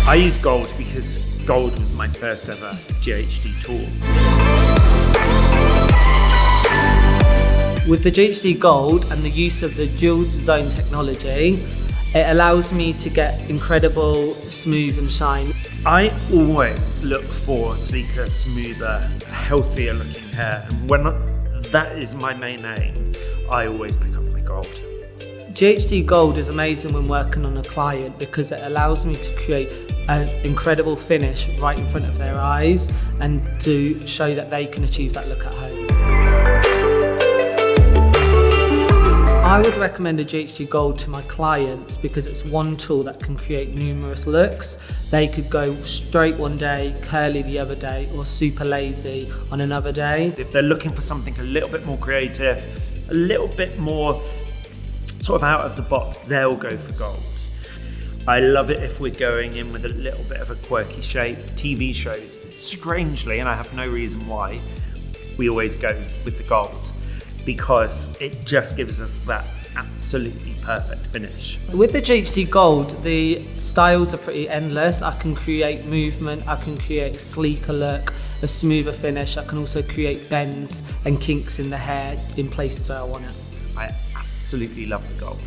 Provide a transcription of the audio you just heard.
I use gold because gold was my first ever GHD tool. With the GHD Gold and the use of the dual zone technology, it allows me to get incredible smooth and shine. I always look for sleeker, smoother, healthier looking hair, and when that is my main aim, I always pick up my gold. GHD Gold is amazing when working on a client because it allows me to create an incredible finish right in front of their eyes and to show that they can achieve that look at home. I would recommend a GHD Gold to my clients because it's one tool that can create numerous looks. They could go straight one day, curly the other day, or super lazy on another day. If they're looking for something a little bit more creative, a little bit more sort of out of the box, they'll go for gold. I love it if we're going in with a little bit of a quirky shape. TV shows, strangely, and I have no reason why, we always go with the gold because it just gives us that absolutely perfect finish. With the GHD Gold, the styles are pretty endless. I can create movement, I can create a sleeker look, a smoother finish. I can also create bends and kinks in the hair in places where I want it. I absolutely love the gold.